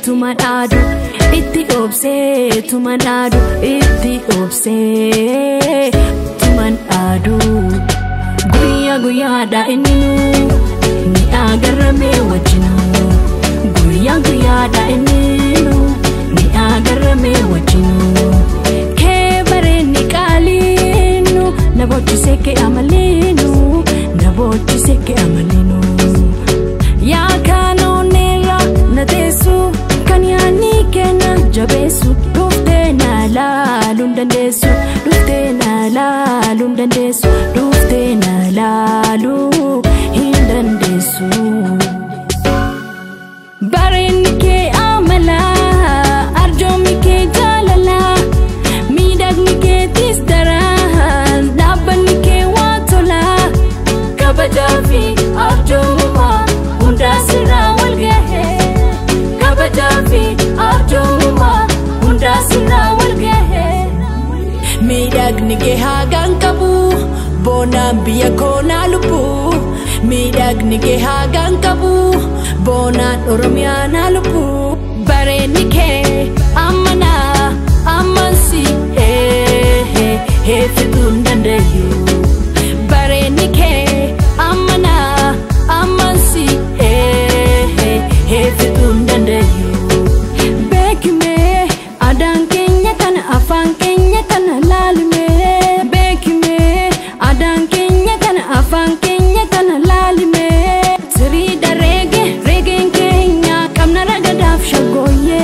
tumanadu itti obse tumanadu itti obse tumanadu guyya guyya da ininu ni agarame wajinu guyya guyya da ininu ni agarame wajinu ke bare ni kalinu nabochi seke amalinu nabochi seke amalinu ya kanonela natesu kanyani kena jabesu dufte na la lundandesu dufte na la lundandesu dufte na la lu hindandesu barenike amala arjomike jalala midagnike tisdara dabanike watola kabajafi arjoma undasira walgahe kabajafi arjoma undasira walgahe midagnike hagan kabu bonam biya kona lupu midagnike hagan kabu bonan oromiyana lupu barenike amana amansi he he he fitundandayu barenike amana amansi he he he fitundandayu bekime adan kenya kana afan kenya kana lalme bekime adan kenya kana afan kenya kana lalme sri darege regen kenya kamna ragadaf shagoye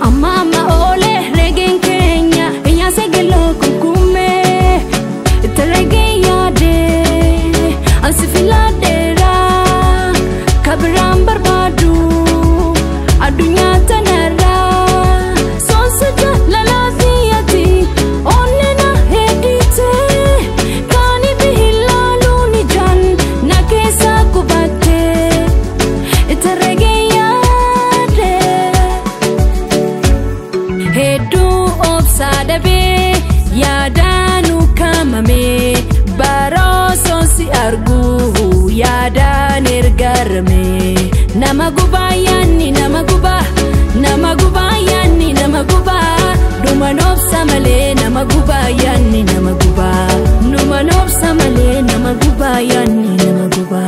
amma ole regen kenya inya segelo kukume terege yade asifila dera kabram barbadu adunya tanara sonsaja lalaziyati onena hedite kani bihilalu nijan nakesa kubate terege yade hedu obsadabe yadanu kamame baroso si argu yadan ergarme namaguba yanni namaguba yanni namaguba dumanop samale namaguba yanni namaguba numanop samale namaguba yanni namaguba